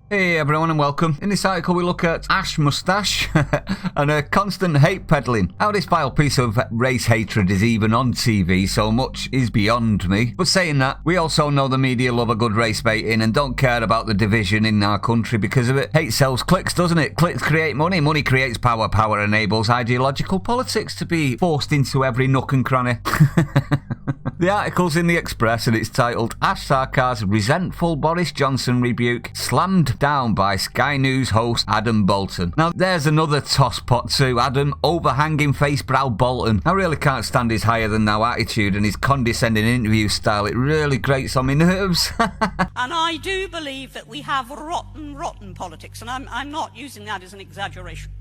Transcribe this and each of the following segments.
Hey everyone and welcome. In this article we look at Ash Mustache and her constant hate peddling. How this vile piece of race hatred is even on TV so much is beyond me. But saying that, we also know the media love a good race baiting and don't care about the division in our country because of it. Hate sells clicks, doesn't it? Clicks create money, money creates power, power enables ideological politics to be forced into every nook and cranny. The article's in the Express and it's titled Ash Sarkar's Resentful Boris Johnson Rebuke Slammed Down by Sky News host Adam Bolton. Now there's another tosspot too, Adam overhanging face brow Bolton. I really can't stand his higher than thou attitude and his condescending interview style. It really grates on my nerves. And I do believe that we have rotten politics, and I'm not using that as an exaggeration.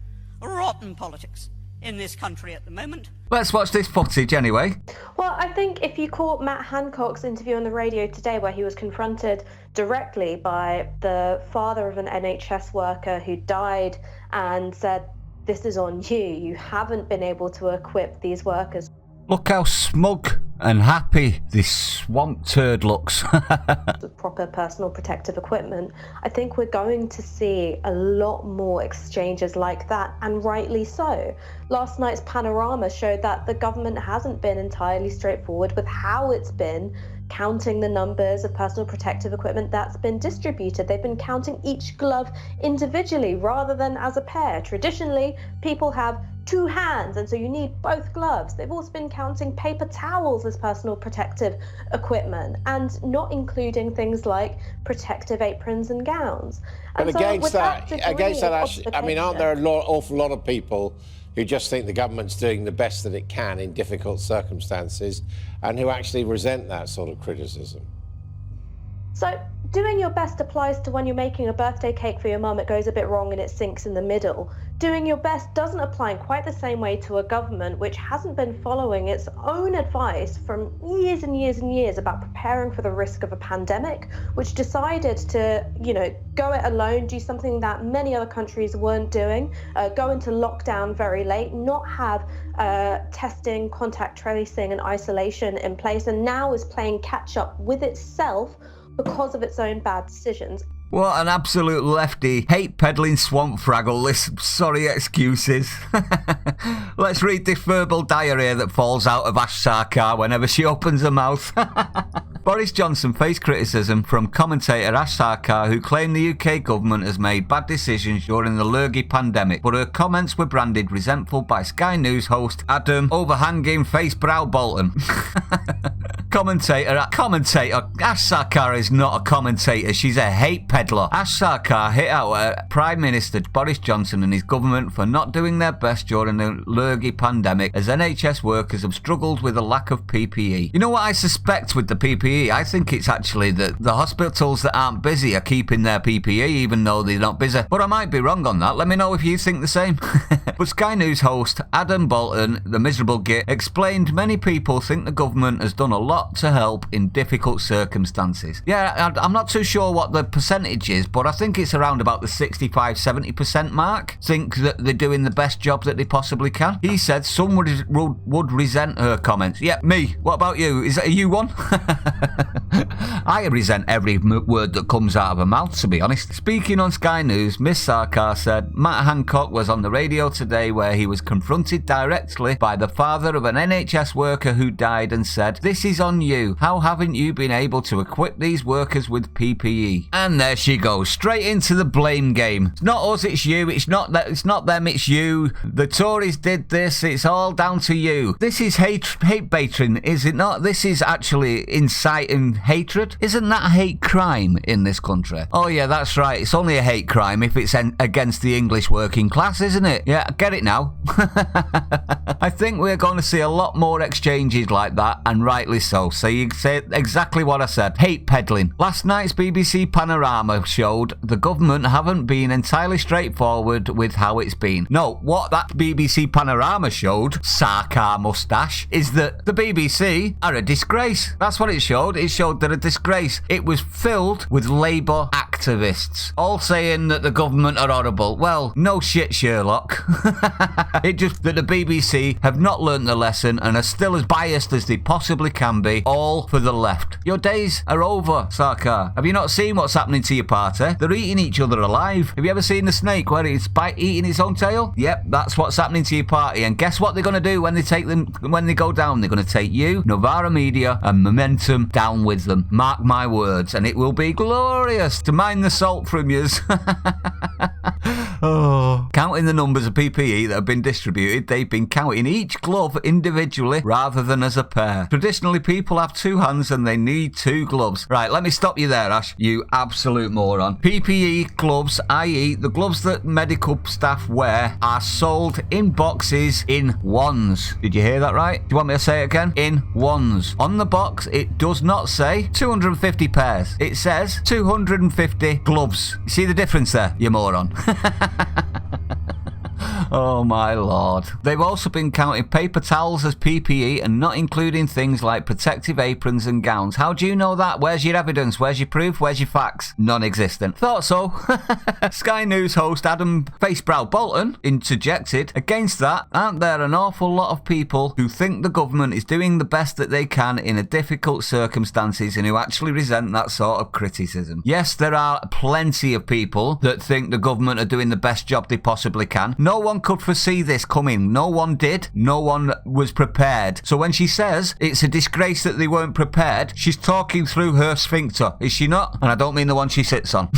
Rotten politics in this country at the moment. Let's watch this footage anyway. Well, I think if you caught Matt Hancock's interview on the radio today where he was confronted directly by the father of an NHS worker who died and said, this is on you, you haven't been able to equip these workers. Look how smug and happy this swamp turd looks. With proper personal protective equipment, I think we're going to see a lot more exchanges like that, and rightly so. Last night's panorama showed that the government hasn't been entirely straightforward with how it's been counting the numbers of personal protective equipment that's been distributed. They've been counting each glove individually rather than as a pair. Traditionally, people have two hands, and so you need both gloves. They've also been counting paper towels as personal protective equipment and not including things like protective aprons and gowns. And so against that, Ash, I mean, aren't there an awful lot of people who just think the government's doing the best that it can in difficult circumstances and who actually resent that sort of criticism? So doing your best applies to when you're making a birthday cake for your mum, it goes a bit wrong and it sinks in the middle. Doing your best doesn't apply in quite the same way to a government which hasn't been following its own advice from years and years and years about preparing for the risk of a pandemic, which decided to, go it alone, do something that many other countries weren't doing, go into lockdown very late, not have testing, contact tracing and isolation in place, and now is playing catch up with itself because of its own bad decisions. What an absolute lefty, hate-peddling swamp fraggle, this sorry excuses. Let's read this verbal diarrhea that falls out of Ash Sarkar whenever she opens her mouth. Boris Johnson faced criticism from commentator Ash Sarkar, who claimed the UK government has made bad decisions during the lurgy pandemic, but her comments were branded resentful by Sky News host Adam overhanging face brow Bolton. Commentator, Ash Sarkar is not a commentator, she's a hate peddler. Ash Sarkar hit out at Prime Minister Boris Johnson and his government for not doing their best during the lurgy pandemic, as NHS workers have struggled with a lack of PPE. You know what I suspect with the PPE? I think it's actually that the hospitals that aren't busy are keeping their PPE even though they're not busy. But I might be wrong on that, let me know if you think the same. But Sky News host Adam Bolton, the miserable git, explained many people think the government has done a lot to help in difficult circumstances. Yeah, I'm not too sure what the percentage is, but I think it's around about the 65-70% mark. Think that they're doing the best job that they possibly can. He said some would resent her comments. Yeah, me. What about you? Is that a you one? I resent every word that comes out of her mouth, to be honest. Speaking on Sky News, Miss Sarkar said Matt Hancock was on the radio today where he was confronted directly by the father of an NHS worker who died and said, "This is on you. How haven't you been able to equip these workers with PPE?" And there she goes, straight into the blame game. It's not us, it's you. It's not them, it's you. The Tories did this. It's all down to you. This is hate baiting, is it not? This is actually inciting hatred. Isn't that a hate crime in this country? Oh yeah, that's right. It's only a hate crime if it's against the English working class, isn't it? Yeah, I get it now. I think we're going to see a lot more exchanges like that, and rightly so. So you say exactly what I said. Hate peddling. Last night's BBC Panorama showed the government haven't been entirely straightforward with how it's been. No, what that BBC Panorama showed, Sarkar Mustache, is that the BBC are a disgrace. That's what it showed. It showed showed they're a disgrace. It was filled with Labour activists, all saying that the government are horrible. Well, no shit, Sherlock. It just that the BBC have not learnt the lesson and are still as biased as they possibly can be, all for the left. Your days are over, Sarkar. Have you not seen what's happening to your party? They're eating each other alive. Have you ever seen the snake where it's eating its own tail? Yep, that's what's happening to your party. And guess what they're going to do when they go down? They're going to take you, Novara Media, and Momentum down with them. Mark my words, and it will be glorious to mine the salt from yous. Oh. Counting the numbers of PPE that have been distributed, they've been counting each glove individually rather than as a pair. Traditionally, people have 2 hands and they need 2 gloves. Right, let me stop you there, Ash. You absolute moron. PPE gloves, i.e. the gloves that medical staff wear, are sold in boxes in ones. Did you hear that right? Do you want me to say it again? In ones. On the box, it does not say 250 pairs. It says 250 gloves. You see the difference there, you moron? Oh my lord. They've also been counting paper towels as PPE and not including things like protective aprons and gowns. How do you know that? Where's your evidence? Where's your proof? Where's your facts? Non-existent. Thought so. Sky News host Adam Facebrow Bolton interjected, against that, aren't there an awful lot of people who think the government is doing the best that they can in a difficult circumstances and who actually resent that sort of criticism? Yes, there are plenty of people that think the government are doing the best job they possibly can. No one could foresee this coming. No one did. No one was prepared. So when she says it's a disgrace that they weren't prepared, she's talking through her sphincter, is she not? And I don't mean the one she sits on.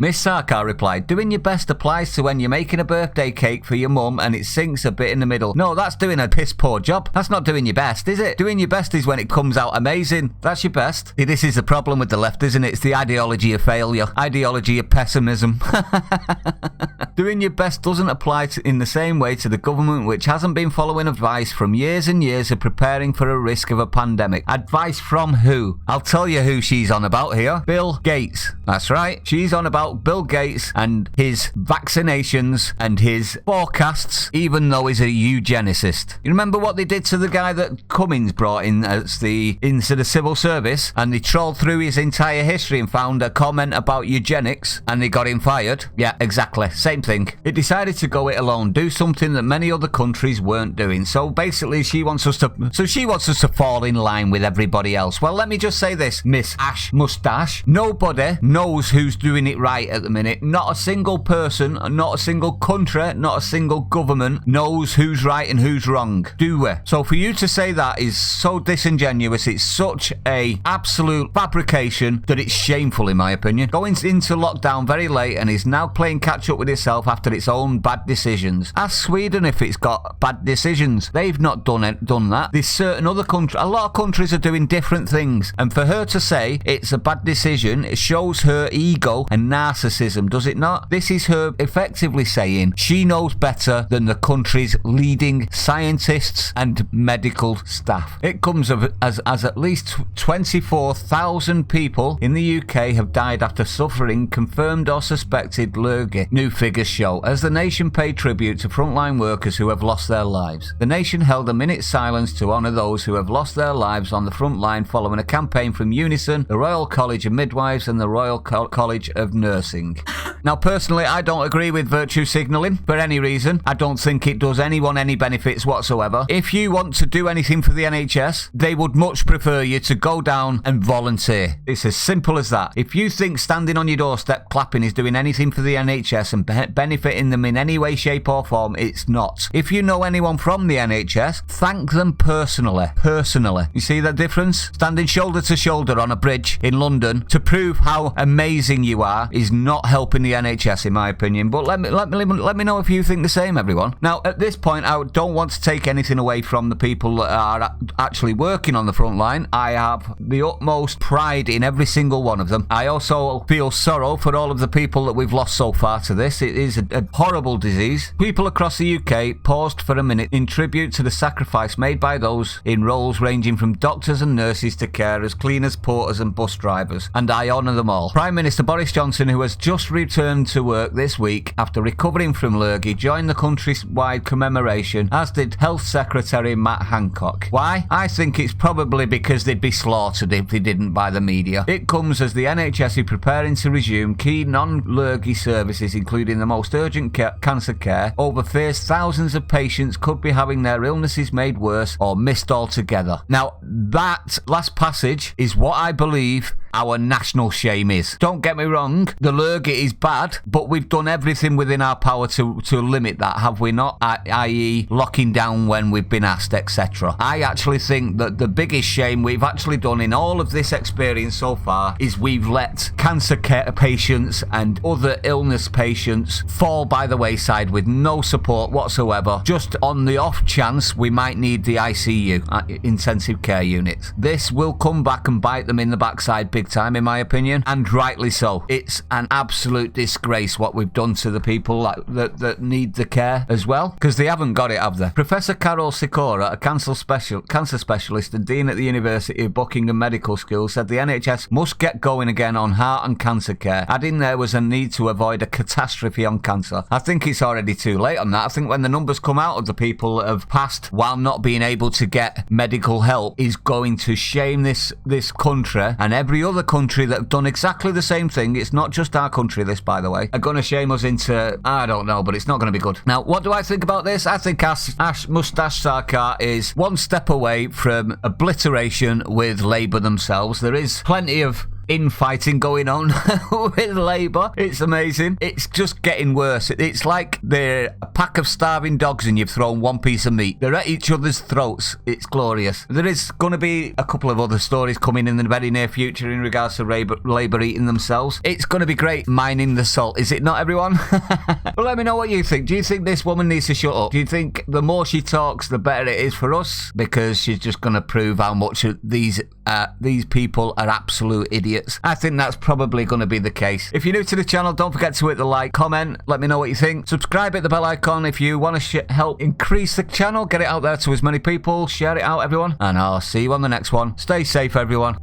Miss Sarkar replied, doing your best applies to when you're making a birthday cake for your mum and it sinks a bit in the middle. No, that's doing a piss poor job. That's not doing your best, is it? Doing your best is when it comes out amazing. That's your best. This is the problem with the left, isn't it? It's the ideology of failure. Ideology of pessimism. Doing your best doesn't apply in the same way to the government, which hasn't been following advice from years and years of preparing for a risk of a pandemic. Advice from who? I'll tell you who she's on about here. Bill Gates. That's right. She's on about Bill Gates and his vaccinations and his forecasts, even though he's a eugenicist. You remember what they did to the guy that Cummins brought in into the civil service, and they trolled through his entire history and found a comment about eugenics and they got him fired? Yeah, exactly. Same thing. It decided to go it alone, do something that many other countries weren't doing. So basically she wants us to fall in line with everybody else. Well, let me just say this, Miss Ash Mustache. Nobody knows who's doing it right at the minute. Not a single person, not a single country, not a single government knows who's right and who's wrong, do we? So for you to say that is so disingenuous. It's such a absolute fabrication that it's shameful, in my opinion. Going into lockdown very late and is now playing catch up with itself after its own bad decisions. Ask Sweden if it's got bad decisions. They've not done that. There's certain other countries, a lot of countries are doing different things, and for her to say it's a bad decision, it shows her ego and narcissism, does it not? This is her effectively saying she knows better than the country's leading scientists and medical staff. It comes as at least 24,000 people in the UK have died after suffering confirmed or suspected lurgy, new figures show, as the nation paid tribute to frontline workers who have lost their lives. The nation held a minute's silence to honour those who have lost their lives on the front line following a campaign from Unison, the Royal College of Midwives and the Royal College of Nursing. Now, personally, I don't agree with virtue signalling for any reason. I don't think it does anyone any benefits whatsoever. If you want to do anything for the NHS, they would much prefer you to go down and volunteer. It's as simple as that. If you think standing on your doorstep clapping is doing anything for the NHS and benefiting them in any way, shape or form, it's not. If you know anyone from the NHS, thank them personally. You see that difference? Standing shoulder to shoulder on a bridge in London to prove how amazing you are is not helping the NHS, in my opinion. But let me know if you think the same, everyone. Now, at this point, I don't want to take anything away from the people that are actually working on the front line. I have the utmost pride in every single one of them. I also feel sorrow for all of the people that we've lost so far to this. It is a horrible disease. People across the UK paused for a minute in tribute to the sacrifice made by those in roles ranging from doctors and nurses to carers, cleaners, porters and bus drivers, and I honour them all. Prime Minister Boris Johnson, who has just returned returned to work this week after recovering from lurgy, joined the countrywide commemoration, as did Health Secretary Matt Hancock. Why? I think it's probably because they'd be slaughtered if they didn't by the media. It comes as the NHS is preparing to resume key non-lurgy services, including the most urgent cancer care, over fears thousands of patients could be having their illnesses made worse or missed altogether. Now, that last passage is what I believe our national shame is. Don't get me wrong, the lurgy is bad, but we've done everything within our power to limit that, have we not? I.e. locking down when we've been asked, etc. I actually think that the biggest shame we've actually done in all of this experience so far is we've let cancer care patients and other illness patients fall by the wayside with no support whatsoever, just on the off chance we might need the ICU, intensive care units. This will come back and bite them in the backside big time, in my opinion, and rightly so. It's an absolute disgrace what we've done to the people that need the care as well, because they haven't got it, have they? Professor Carol Sikora, a cancer specialist and dean at the University of Buckingham Medical School, said the NHS must get going again on heart and cancer care, adding there was a need to avoid a catastrophe on cancer. I think it's already too late on that. I think when the numbers come out of the people that have passed while not being able to get medical help is going to shame this country and every other country that have done exactly the same thing. It's not just our country, this, by the way, are going to shame us into, I don't know, but it's not going to be good. Now, what do I think about this? I think Ash Mustache Sarkar is one step away from obliteration with Labour themselves. There is plenty of infighting going on with Labour. It's amazing. It's just getting worse. It's like they're a pack of starving dogs and you've thrown one piece of meat. They're at each other's throats. It's glorious. There is going to be a couple of other stories coming in the very near future in regards to Labour eating themselves. It's going to be great mining the salt, is it not, everyone? But let me know what you think. Do you think this woman needs to shut up? Do you think the more she talks, the better it is for us? Because she's just going to prove how much these people are absolute idiots. I think that's probably going to be the case. If you're new to the channel, don't forget to hit the like, comment, let me know what you think. Subscribe, hit the bell icon if you want to help increase the channel, get it out there to as many people. Share it out, everyone. And I'll see you on the next one. Stay safe, everyone.